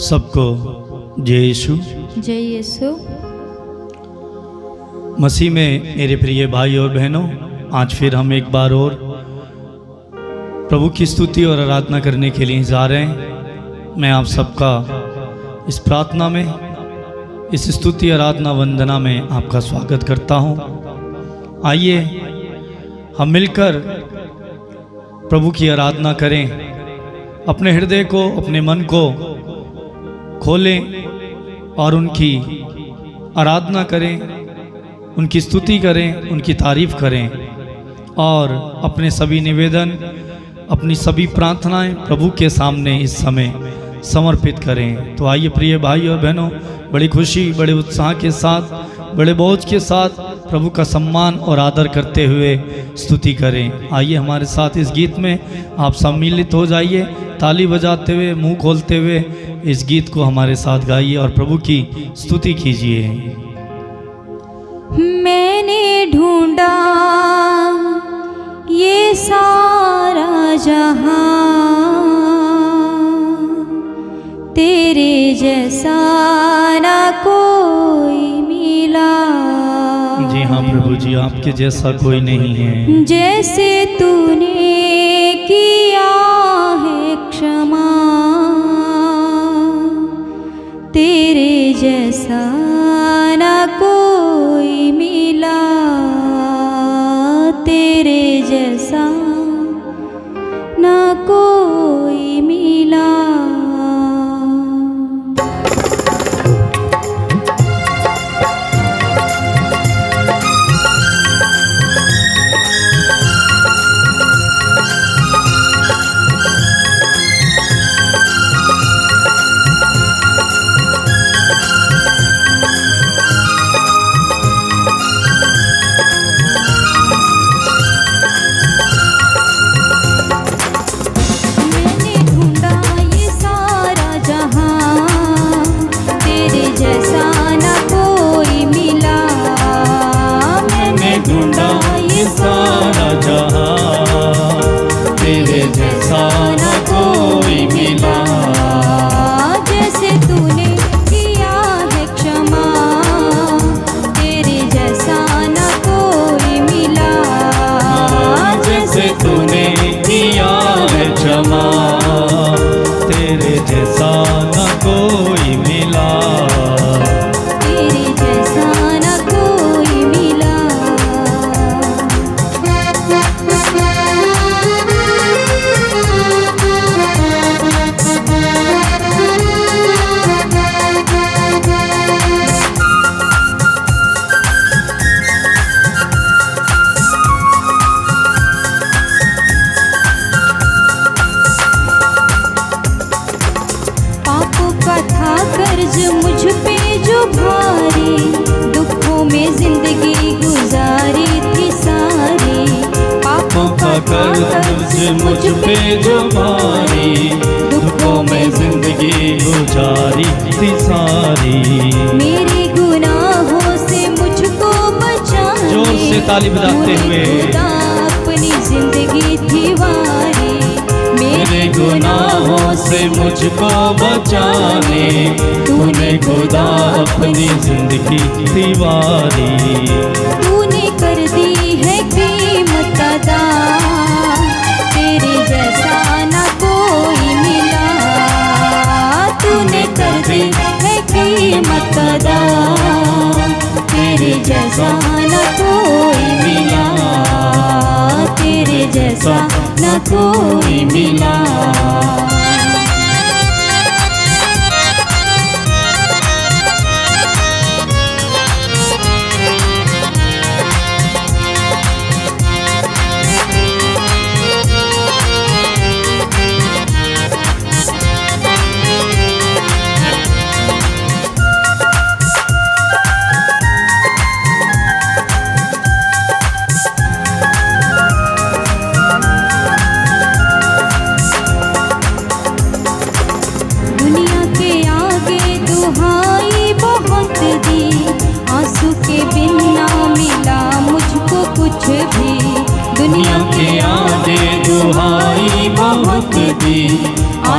सबको जय यीशु। जय यीशु। मसीह में मेरे प्रिय भाई और बहनों, आज फिर हम एक बार और प्रभु की स्तुति और आराधना करने के लिए जा रहे हैं। मैं आप सबका इस प्रार्थना में, इस स्तुति आराधना वंदना में आपका स्वागत करता हूं। आइए हम मिलकर प्रभु की आराधना करें, अपने हृदय को, अपने मन को खोलें और उनकी आराधना करें, उनकी स्तुति करें, उनकी तारीफ करें और अपने सभी निवेदन, अपनी सभी प्रार्थनाएं प्रभु के सामने इस समय समर्पित करें। तो आइए प्रिय भाई और बहनों, बड़ी खुशी, बड़े उत्साह के साथ, बड़े बोझ के साथ प्रभु का सम्मान और आदर करते हुए स्तुति करें। आइए हमारे साथ इस गीत में आप सम्मिलित हो जाइए, ताली बजाते हुए, मुंह खोलते हुए इस गीत को हमारे साथ गाइए और प्रभु की स्तुति कीजिए। मैंने ढूंढा ये सारा जहां, तेरे जैसा ना कोई मिला। जी हाँ प्रभु जी, आपके जैसा कोई नहीं है। जैसे तूने किया है क्षमा, तेरे जैसा ना कोई मिला, तेरे जैसा ना कोई मिला। मुझ पे जो भारी, दुखों में जिंदगी गुजारी थी सारी। मेरे गुनाहों से मुझको बचाने, जोर से ताली बजाते हुए, अपनी जिंदगी थी वारी। मेरे गुनाहों से मुझको बचाने, तूने खुदा अपनी जिंदगी थी वारी। तूने कर दी है कीमत अदा, तेरे जैसा ना कोई मिला। तूने कर दी है कीमत अदा, तेरे जैसा ना कोई मिला, तेरे जैसा ना कोई मिला।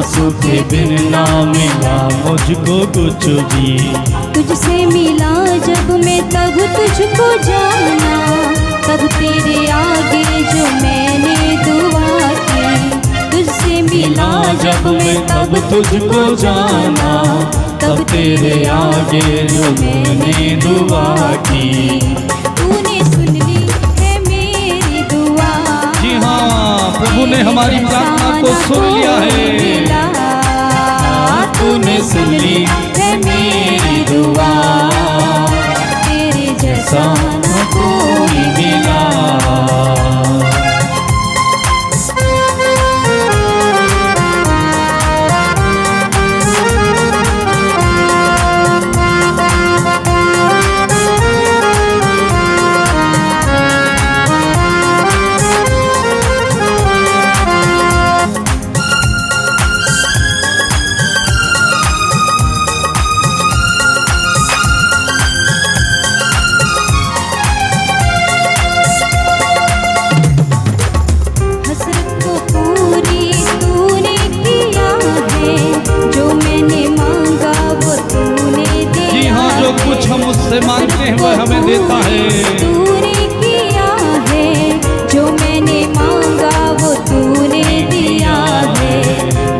यीशु के बिन ना मिला मुझको कुछ भी। तुझसे मिला जब मैं तब तुझको जाना, तब तेरे आगे जो मैंने दुआ की। तुझसे मिला जब मैं तब तुझको जाना, तब तेरे आगे जो मैंने दुआ की। तूने सुन ली है मेरी दुआ। जी हाँ, प्रभु ने हमारी प्रार्थना को सुन लिया है। तूने सुन ली है मेरी दुआ, तेरे जैसा न कोई मिला। से मांगते हैं वह हमें देता है। तूने किया है जो मैंने मांगा वो तूने दिया है।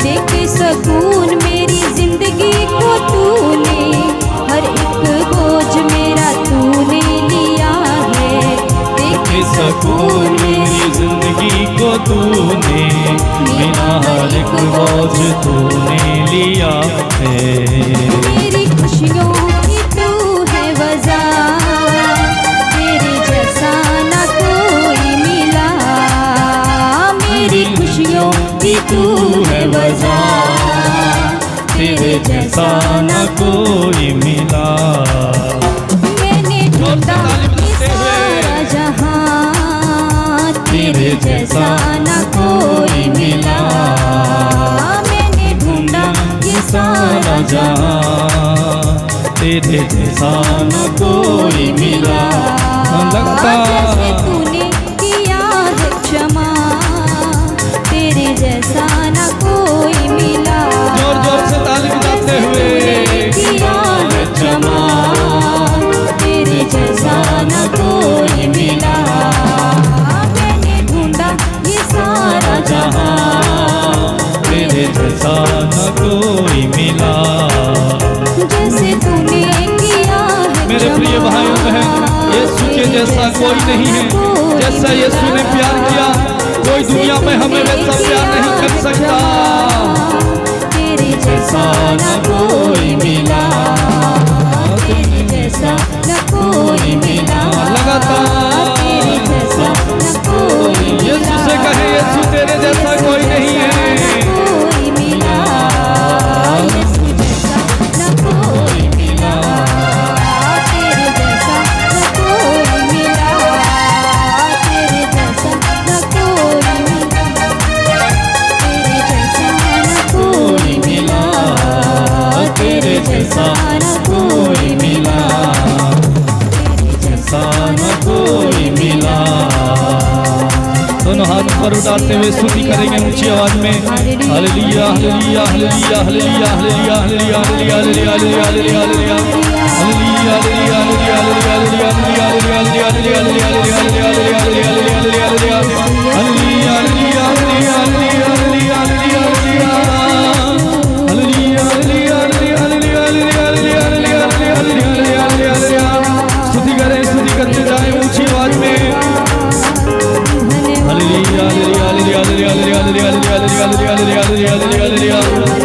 देख सकून मेरी जिंदगी को तूने, हर एक बोझ मेरा तूने लिया है। देख सकून मेरी जिंदगी को तूने, मेरा हर एक बोझ तूने लिया है। मेरी खुशियों तेरे जैसा न कोई मिला। मेरी खुशियों की तू है वजह, तेरे जैसा न कोई मिला। मैंने ढूंढा सारा जहां, तेरे जैसा न कोई मिला। मैंने ढूंढा ये सारा जहां, तेरे जैसा न कोई मिला। लगता तूने किया है क्षमा, तेरे जैसा न कोई मिला। जोर जोर से ताली बजाते हुए किया है क्षमा, तेरे जैसा न कोई मिला। मैंने ढूंढा ये सारा जहां, तेरे जैसा न कोई मिला। जैसे तूने किया है मेरे प्रिय भाइयों बहन, यीशु के जैसा कोई नहीं है। जैसा यीशु ने प्यार किया, कोई दुनिया में हमें वैसा प्यार नहीं कर सकता। तेरे जैसा न कोई मिला, तेरे जैसा न कोई मिला। लगातार तेरे जैसा न कोई मिला। यीशु से कहे, यीशु तेरे जैसा कोई नहीं है। कोई मिला, यीशु जैसा न कोई मिला। तेरे जैसा न कोई मिला, तेरे जैसा न कोई मिला। तेरे जैसा न कोई मिला, तेरे जैसा न कोई मिला। तेरे जैसा न कोई मिला। दोनों हाथ पर उठाते हुए स्तुति करेंगे ऊंची आवाज में। Hallelujah hallelujah hallelujah hallelujah hallelujah hallelujah hallelujah hallelujah hallelujah hallelujah hallelujah स्तुति करें, स्तुति करते जाए ऊंची आवाज में।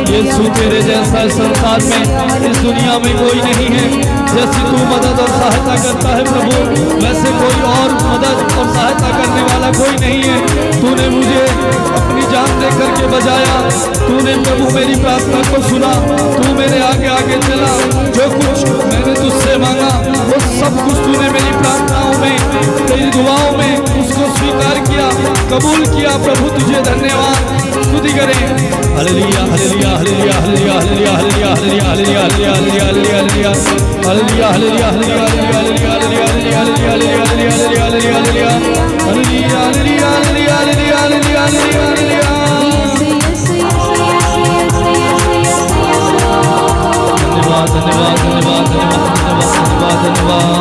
यीशु तेरे जैसा संसार में, इस दुनिया में कोई नहीं है। जैसी तू मदद और सहायता करता है प्रभु, वैसे कोई और मदद और सहायता करने वाला कोई नहीं है। तूने मुझे अपनी जान दे करके बचाया। तूने प्रभु मेरी प्रार्थना को सुना। तू मेरे आगे आगे चला। जो कुछ मैंने तुझसे मांगा वो सब कुछ तूने मेरी प्रार्थनाओं में, तेरी दुआओं में उसको स्वीकार किया, कबूल किया। प्रभु तुझे धन्यवाद। स्तुति करें। Hallelujah hallelujah hallelujah hallelujah hallelujah hallelujah hallelujah hallelujah hallelujah hallelujah hallelujah hallelujah hallelujah hallelujah hallelujah hallelujah hallelujah. धन्यवाद धन्यवाद धन्यवाद धन्यवाद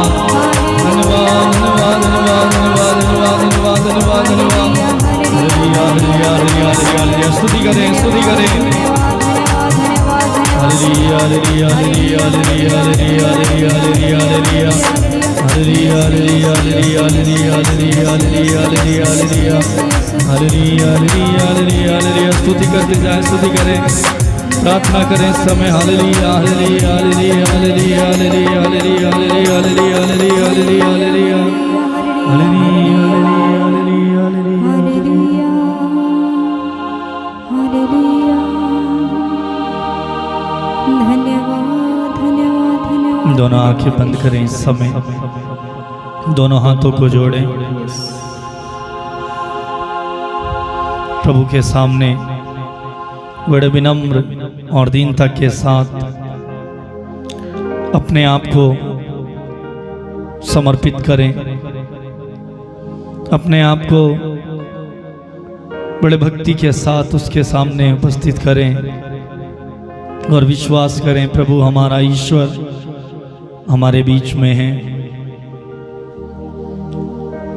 धन्यवाद धन्यवाद धन्यवाद धन्यवाद धन्यवाद धन्यवाद धन्यवाद धन्यवाद स्तुति करें स्तुति करें hallelujah hallelujah hallelujah hallelujah hallelujah hallelujah hallelujah hallelujah hallelujah hallelujah hallelujah hallelujah hallelujah hallelujah hallelujah hallelujah hallelujah स्तुति करते जाएं स्तुति करें प्रार्थना करें इस समय hallelujah hallelujah hallelujah hallelujah hallelujah hallelujah hallelujah hallelujah hallelujah hallelujah hallelujah दोनों आंखें बंद करें इस समय, दोनों हाथों को जोड़ें प्रभु के सामने बड़े विनम्र और दीनता के साथ अपने आप को समर्पित करें, अपने आप को बड़े भक्ति के साथ उसके सामने उपस्थित करें और विश्वास करें प्रभु हमारा ईश्वर हमारे बीच में है।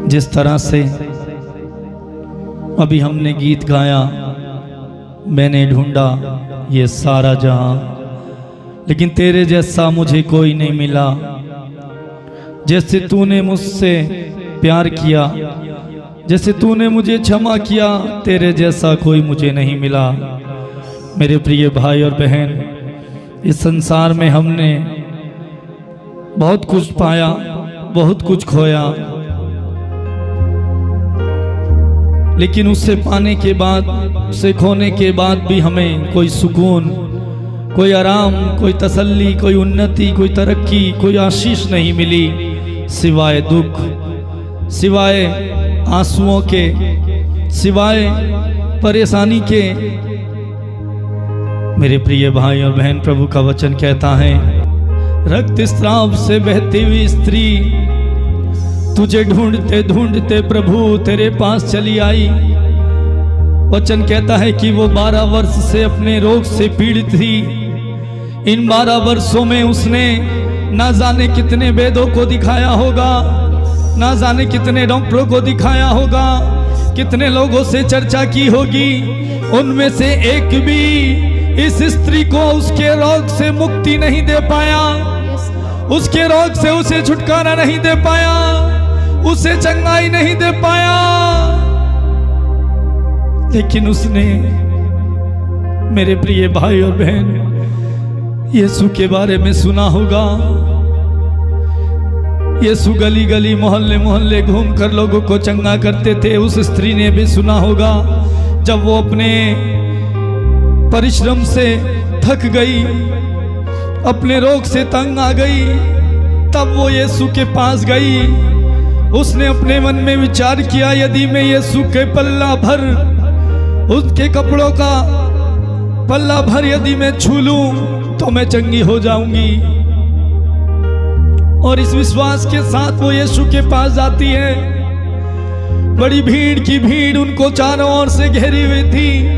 जिस तरह से अभी हमने गीत गाया, मैंने ढूंढा ये सारा जहां, लेकिन तेरे जैसा मुझे कोई नहीं मिला। जैसे तूने मुझसे प्यार किया, जैसे तूने मुझे क्षमा किया, तेरे जैसा कोई मुझे नहीं मिला। मेरे प्रिय भाई और बहन, इस संसार में हमने बहुत कुछ पाया, बहुत कुछ खोया, लेकिन उससे पाने के बाद, उसे खोने के बाद भी हमें कोई सुकून, कोई आराम, कोई तसल्ली, कोई उन्नति, कोई तरक्की, कोई आशीष नहीं मिली, सिवाय दुख, सिवाय आंसुओं के, सिवाय परेशानी के। मेरे प्रिय भाई और बहन, प्रभु का वचन कहता है, रक्त स्राव से बहती हुई स्त्री तुझे ढूंढते ढूंढते प्रभु तेरे पास चली आई। वचन कहता है कि वो 12 वर्ष से अपने रोग से पीड़ित थी। इन 12 वर्षों में उसने ना जाने कितने वेदों को दिखाया होगा, ना जाने कितने डॉक्टरों को दिखाया होगा, कितने लोगों से चर्चा की होगी, उनमें से एक भी इस स्त्री को उसके रोग से मुक्ति नहीं दे पाया, उसके रोग से उसे छुटकारा नहीं दे पाया, उसे चंगाई नहीं दे पाया। लेकिन उसने, मेरे प्रिय भाई और बहन, यीशु के बारे में सुना होगा। यीशु गली गली मोहल्ले मोहल्ले घूमकर लोगों को चंगा करते थे। उस स्त्री ने भी सुना होगा, जब वो अपने परिश्रम से थक गई, अपने रोग से तंग आ गई, तब वो यीशु के पास गई। उसने अपने मन में विचार किया, यदि मैं यीशु के पल्ला भर, उसके कपड़ों का पल्ला भर यदि मैं छू लूं तो मैं चंगी हो जाऊंगी। और इस विश्वास के साथ वो यीशु के पास जाती है। बड़ी भीड़ की भीड़ उनको चारों ओर से घेरी हुई थी।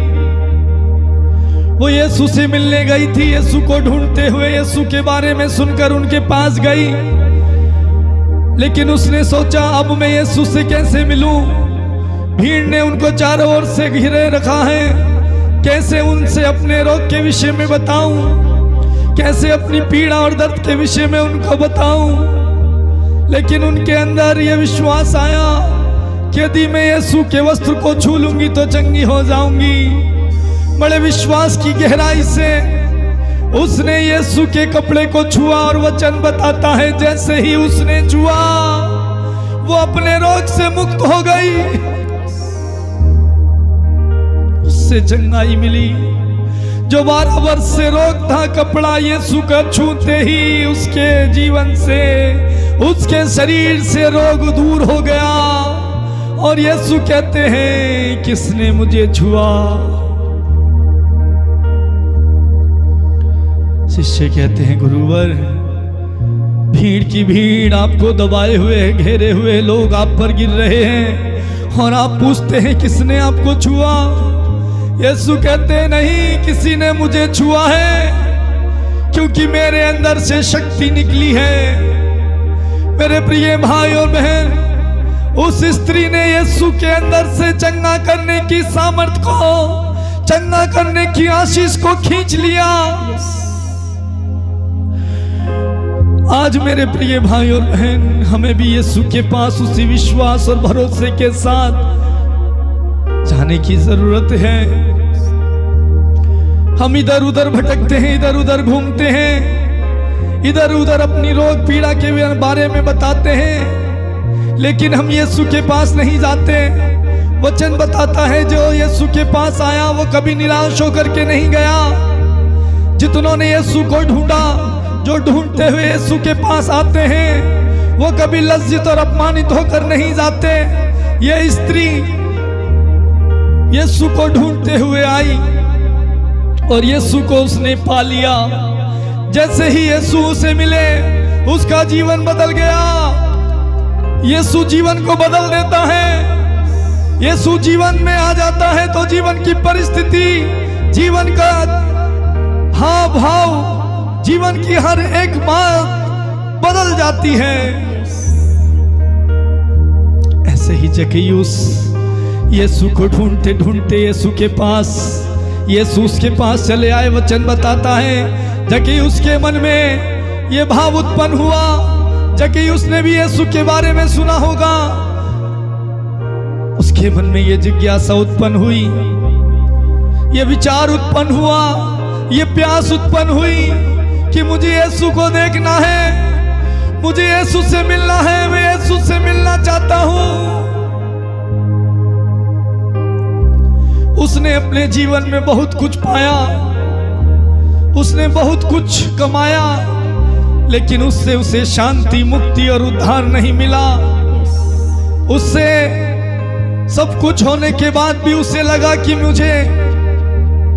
वो यीशु से मिलने गई थी, यीशु को ढूंढते हुए, यीशु के बारे में सुनकर उनके पास गई। लेकिन उसने सोचा, अब मैं यीशु से कैसे मिलूं? भीड़ ने उनको चारों ओर से घेरे रखा है, कैसे उनसे अपने रोग के विषय में बताऊं, कैसे अपनी पीड़ा और दर्द के विषय में उनको बताऊं। लेकिन उनके अंदर यह विश्वास आया कि यदि मैं यीशु के वस्त्र को छू लूंगी तो चंगी हो जाऊंगी। बड़े विश्वास की गहराई से उसने यीशु के कपड़े को छुआ और वचन बताता है, जैसे ही उसने छुआ वो अपने रोग से मुक्त हो गई, उससे चंगाई मिली। जो 12 वर्ष से रोग था, कपड़ा यीशु का छूते ही उसके जीवन से, उसके शरीर से रोग दूर हो गया। और यीशु कहते हैं, किसने मुझे छुआ? शिष्य कहते हैं, गुरुवर, भीड़ की भीड़ आपको दबाए हुए, घेरे हुए लोग आप पर गिर रहे हैं और आप पूछते हैं किसने आपको छुआ? यीशु कहते हैं, नहीं, किसी ने मुझे छुआ है, क्योंकि मेरे अंदर से शक्ति निकली है। मेरे प्रिय भाई और बहन, उस स्त्री ने यीशु के अंदर से चंगा करने की सामर्थ को, चंगा करने की आशीष को खींच लिया। आज मेरे प्रिय भाई और बहन, हमें भी यीशु के पास उसी विश्वास और भरोसे के साथ जाने की जरूरत है। हम इधर उधर भटकते हैं, इधर उधर घूमते हैं, इधर उधर अपनी रोग पीड़ा के बारे में बताते हैं, लेकिन हम यीशु के पास नहीं जाते। वचन बताता है जो यीशु के पास आया वो कभी निराश होकर के नहीं गया। जितनों ने यीशु को ढूंढा, जो ढूंढते हुए यीशु के पास आते हैं, वो कभी लज्जित और अपमानित होकर नहीं जाते। ये स्त्री यीशु को ढूंढते हुए आई और यीशु को उसने पा लिया। जैसे ही यीशु उसे मिले, उसका जीवन बदल गया। यीशु जीवन को बदल देता है। यीशु जीवन में आ जाता है तो जीवन की परिस्थिति, जीवन का हाव भाव, जीवन की हर एक बात बदल जाती है। ऐसे ही जक्कैयुस यीशु को ढूंढते ढूंढते यीशु के पास, यीशु उसके पास चले आए। वचन बताता है जक्कैयुस के मन में ये भाव उत्पन्न हुआ। जक्कैयुस ने भी यीशु के बारे में सुना होगा। उसके मन में ये जिज्ञासा उत्पन्न हुई, ये विचार उत्पन्न हुआ, ये प्यास उत्पन्न हुई कि मुझे यीशु को देखना है, मुझे यीशु से मिलना है, मैं यीशु से मिलना चाहता हूं। उसने अपने जीवन में बहुत कुछ पाया, उसने बहुत कुछ कमाया, लेकिन उससे उसे शांति, मुक्ति और उद्धार नहीं मिला। उससे सब कुछ होने के बाद भी उसे लगा कि मुझे,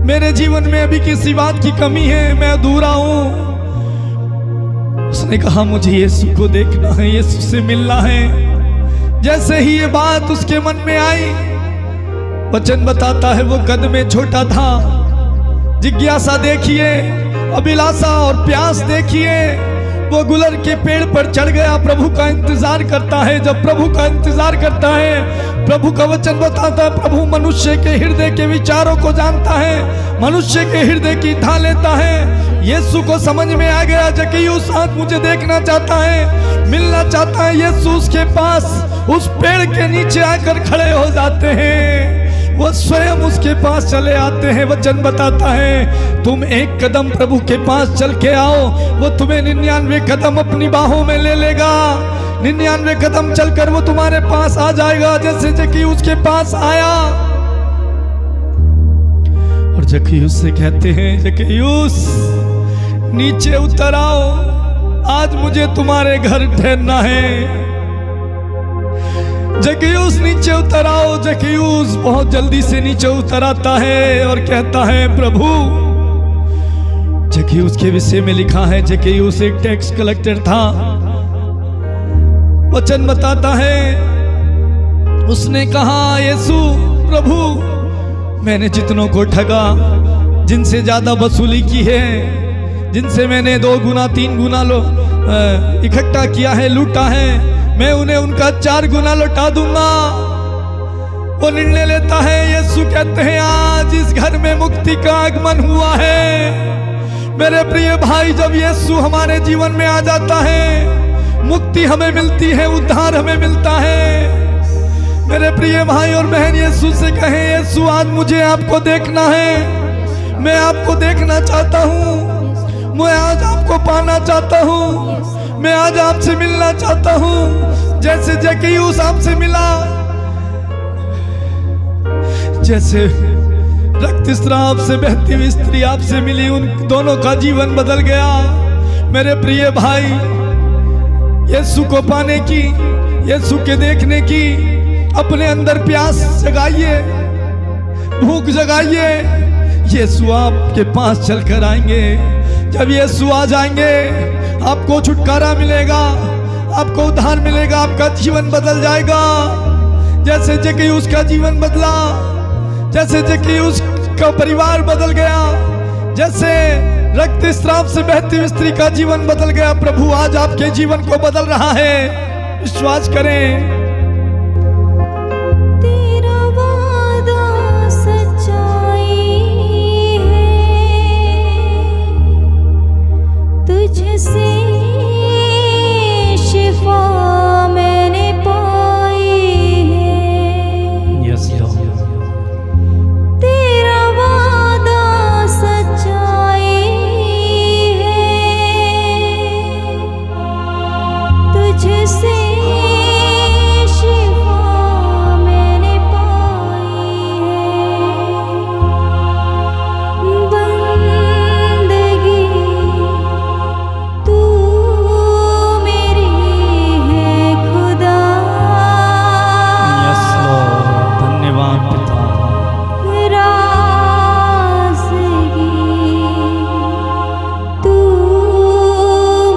मेरे जीवन में अभी किसी बात की कमी है, मैं अधूरा हूं। उसने कहा मुझे यीशु को देखना है, यीशु से मिलना है। जैसे ही ये बात उसके मन में आई, वचन बताता है वो कद में छोटा था। जिज्ञासा देखिए, अभिलाषा और प्यास देखिए। वो गुलर के पेड़ पर चढ़ गया, प्रभु का इंतजार करता है। जब प्रभु का इंतजार करता है, प्रभु का वचन बताता है प्रभु मनुष्य के हृदय के विचारों को जानता है, मनुष्य के हृदय की ढाल लेता है। यीशु को समझ में आ गया जक्कैयुस आज मुझे देखना चाहता है, मिलना चाहता है। यीशु उसके पास उस पेड़ के नीचे आकर खड़े हो जाते हैं। वो स्वयं उसके पास चले आते हैं। वचन बताता है तुम एक कदम प्रभु के पास चल के आओ, वो तुम्हें 99 कदम अपनी बाहों में ले लेगा। 99 कदम चलकर वो तुम्हारे पास आ जाएगा, जैसे जक्कैयुस के पास आया। और जक्कैयुस से कहते हैं जक्कैयुस नीचे उतर आओ, आज मुझे तुम्हारे घर ठहरना है। जक्कैयुस नीचे उतर आओ। जक्कैयुस बहुत जल्दी से नीचे उतर आता है और कहता है प्रभु। जक्कैयुस के विषय में लिखा है जक्कैयुस एक टैक्स कलेक्टर था। वचन बताता है उसने कहा यीशु प्रभु, मैंने जितनों को ठगा, जिनसे ज्यादा वसूली की है, जिनसे मैंने 2 गुना 3 गुना इकट्ठा किया है, लूटा है, मैं उन्हें उनका 4 गुना लौटा दूंगा। वो निर्णय लेता है। यीशु कहते हैं आज इस घर में मुक्ति का आगमन हुआ है। मेरे प्रिय भाई, जब यीशु हमारे जीवन में आ जाता है, मुक्ति हमें मिलती है, उद्धार हमें मिलता है। मेरे प्रिय भाई और बहन, यीशु से कहें यीशु आज मुझे आपको देखना है, मैं आपको देखना चाहता हूँ, मैं आज आपको पाना चाहता हूँ, मैं आज आपसे मिलना चाहता हूँ। जैसे जक्कैयुस आपसे मिला, जैसे रक्तस्राव से बहती हुई स्त्री आपसे मिली, उन दोनों का जीवन बदल गया। मेरे प्रिय भाई, यीशु को पाने की, यीशु के देखने की अपने अंदर प्यास जगाइए, भूख जगाइए। यीशु आपके पास चलकर आएंगे। जब यीशु आ जाएंगे, आपको छुटकारा मिलेगा, आपको उद्धार मिलेगा, आपका जीवन बदल जाएगा। जैसे जक्कैयुस का जीवन बदला, जैसे जक्कैयुस का परिवार बदल गया, जैसे रक्त स्राव से बहती हुई स्त्री का जीवन बदल गया। प्रभु आज आपके जीवन को बदल रहा है, विश्वास करें। तेरा वादा सच्चाई है, तुझसे शिफा मैंने पाई है। Yes Lord. तेरा वादा सच्चाई है, तुझसे शिफा मैंने पाई है। बंदगी तू मेरी है खुदा। यस लॉर्ड, धन्यवाद पिता। राज़गी तू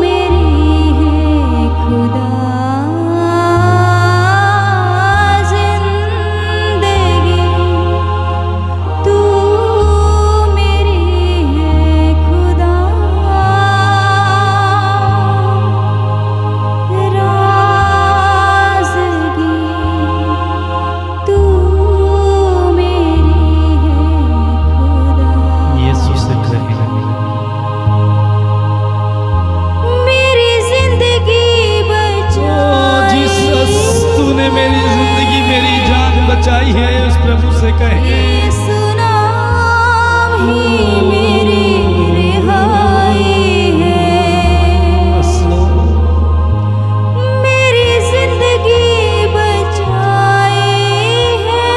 मेरी है खुदा। ज़िंदगी तू मेरी है खुदा। राज़गी तू मेरी है खुदा। यीशु से कहें, मेरी जिंदगी बचा। जीसस, तूने मेरी जिंदगी, मेरी जान बचाई है। उस प्रभु से कहें, यीशु नाम ही मेरी रिहाई है। Yes Lord. मेरी जिंदगी बचाई है।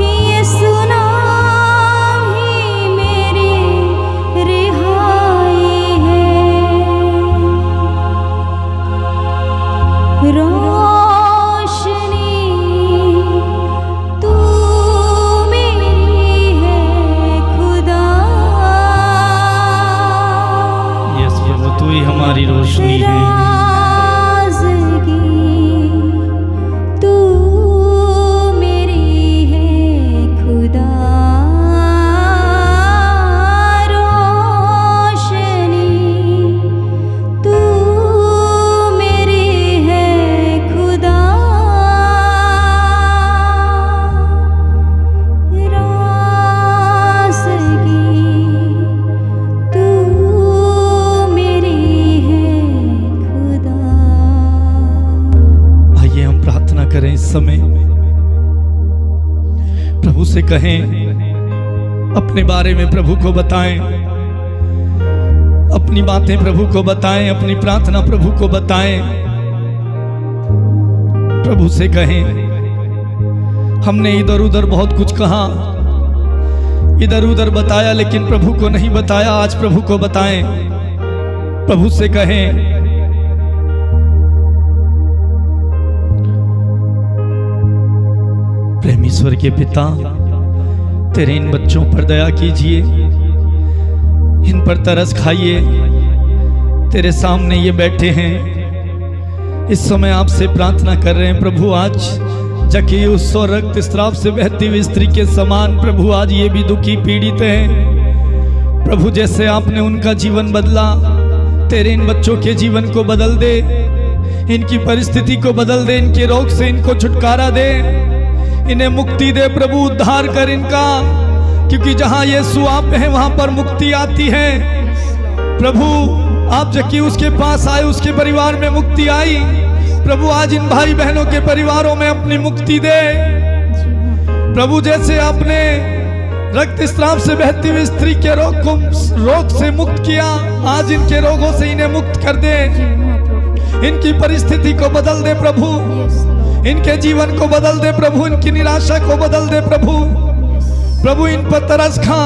यीशु नाम ही मेरी रिहाई है। रोशनी तू मेरी है खुदा। यस प्रभु, तू ही हमारी रोशनी है। राज़गी तू मेरी है खुदा। रोशनी तू मेरी है खुदा। राज़गी तू मेरी है खुदा। आइए हम प्रार्थना करें इस समय। प्रभु से कहें, अपने बारे में प्रभु को बताएं, अपनी बातें प्रभु को बताएं, अपनी प्रार्थना प्रभु को बताएं। प्रभु से कहें, हमने इधर उधर बहुत कुछ कहा, इधर उधर बताया, लेकिन प्रभु को नहीं बताया। आज प्रभु को बताएं। प्रभु से कहें, प्रेमीश्वर के पिता, तेरे इन बच्चों पर दया कीजिए, इन पर तरस खाइए। तेरे सामने ये बैठे हैं, इस समय आपसे प्रार्थना कर रहे हैं। प्रभु आज जक्कैयुस और रक्त स्राव से बहती हुई स्त्री के समान प्रभु आज ये भी दुखी पीड़ित हैं। प्रभु जैसे आपने उनका जीवन बदला, तेरे इन बच्चों के जीवन को बदल दे, इनकी परिस्थिति को बदल दे, इनके रोग से इनको छुटकारा दे, इन्हें मुक्ति दे प्रभु, उद्धार कर इनका। क्योंकि जहां यीशु आप हैं वहां पर मुक्ति आती है। प्रभु आप जक्कैयुस के पास आए, उसके परिवार में मुक्ति आई। प्रभु आज इन भाई बहनों के परिवारों में अपनी मुक्ति दे। प्रभु जैसे आपने रक्त स्राव से बहती हुई स्त्री के रोग से मुक्त किया, आज इनके रोगों से इन्हें मुक्त कर दे। इनकी परिस्थिति को बदल दे प्रभु, इनके जीवन को बदल दे प्रभु, इनकी निराशा को बदल दे प्रभु। प्रभु इन पर तरस खा,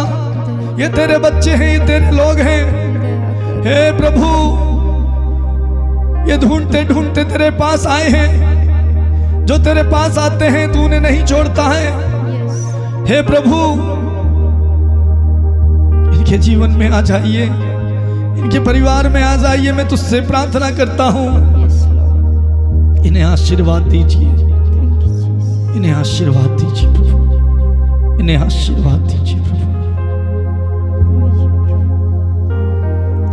ये तेरे बच्चे हैं, ये तेरे लोग हैं। हे प्रभु ये ढूंढते ढूंढते तेरे पास आए हैं। जो तेरे पास आते हैं तू उन्हें नहीं छोड़ता है। हे प्रभु इनके जीवन में आ जाइए, इनके परिवार में आ जाइए। मैं तुझसे प्रार्थना करता हूँ, इन्हें आशीर्वाद दीजिए, इन्हें आशीर्वाद दीजिए प्रभु। इन्हें आशीर्वाद दीजिए प्रभु।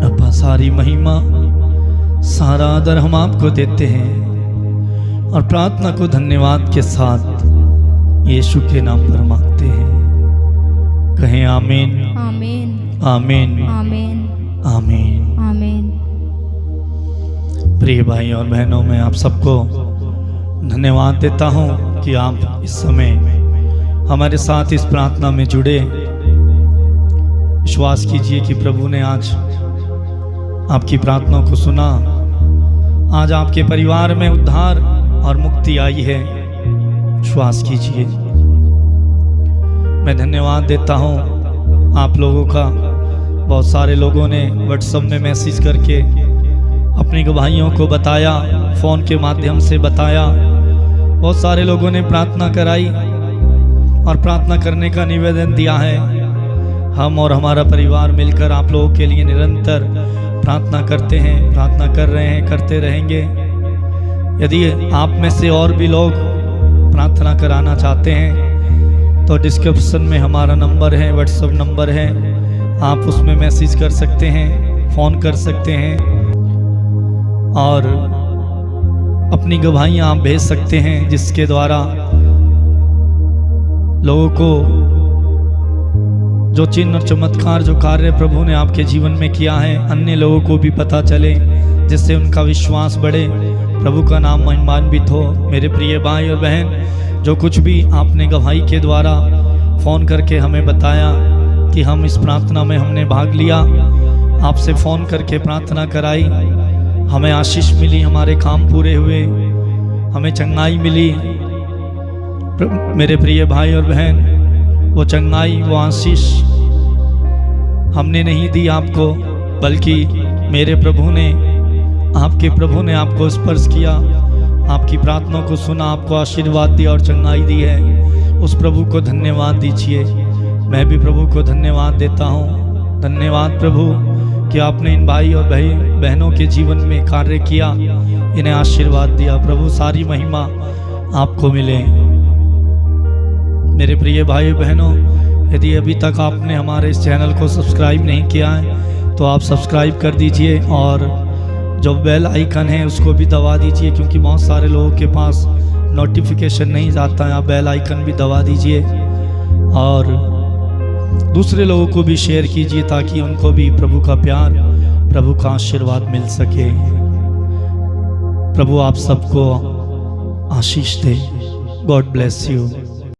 अब्बा सारी महिमा सारा आदर हम आपको देते हैं और प्रार्थना को धन्यवाद के साथ यीशु के नाम पर मांगते हैं। कहें आमीन आमीन आमीन आमीन आमीन। आमीन। प्रिय भाई और बहनों, मैं आप सबको धन्यवाद देता हूं कि आप इस समय हमारे साथ इस प्रार्थना में जुड़े। विश्वास कीजिए कि प्रभु ने आज आपकी प्रार्थना को सुना। आज आपके परिवार में उद्धार और मुक्ति आई है। विश्वास कीजिए। मैं धन्यवाद देता हूं आप लोगों का। बहुत सारे लोगों ने व्हाट्सएप में मैसेज करके अपनी गवाहियों को बताया, फ़ोन के माध्यम से बताया। बहुत सारे लोगों ने प्रार्थना कराई और प्रार्थना करने का निवेदन दिया है। हम और हमारा परिवार मिलकर आप लोगों के लिए निरंतर प्रार्थना करते हैं, प्रार्थना कर रहे हैं, करते रहेंगे। यदि आप में से और भी लोग प्रार्थना कराना चाहते हैं तो डिस्क्रिप्शन में हमारा नंबर है, व्हाट्सएप नंबर है। आप उसमें मैसेज कर सकते हैं, फ़ोन कर सकते हैं और अपनी गवाहियाँ आप भेज सकते हैं, जिसके द्वारा लोगों को जो चिन्ह और चमत्कार, जो कार्य प्रभु ने आपके जीवन में किया है, अन्य लोगों को भी पता चले, जिससे उनका विश्वास बढ़े, प्रभु का नाम महिमान्वित हो। मेरे प्रिय भाई और बहन, जो कुछ भी आपने गवाही के द्वारा फ़ोन करके हमें बताया कि हम इस प्रार्थना में हमने भाग लिया, आपसे फ़ोन करके प्रार्थना कराई, हमें आशीष मिली, हमारे काम पूरे हुए, हमें चंगाई मिली। मेरे प्रिय भाई और बहन, वो चंगाई, वो आशीष हमने नहीं दी आपको, बल्कि मेरे प्रभु ने, आपके प्रभु ने आपको स्पर्श किया, आपकी प्रार्थना को सुना, आपको आशीर्वाद दिया और चंगाई दी है। उस प्रभु को धन्यवाद दीजिए। मैं भी प्रभु को धन्यवाद देता हूँ। धन्यवाद प्रभु कि आपने इन भाई और बहनों के जीवन में कार्य किया, इन्हें आशीर्वाद दिया। प्रभु सारी महिमा आपको मिले। मेरे प्रिय भाई बहनों, यदि अभी तक आपने हमारे इस चैनल को सब्सक्राइब नहीं किया है तो आप सब्सक्राइब कर दीजिए और जो बेल आइकन है उसको भी दबा दीजिए, क्योंकि बहुत सारे लोगों के पास नोटिफिकेशन नहीं जाता है। आप बेल आइकन भी दबा दीजिए और दूसरे लोगों को भी शेयर कीजिए, ताकि उनको भी प्रभु का प्यार, प्रभु का आशीर्वाद मिल सके। प्रभु आप सबको आशीष दे। God bless you.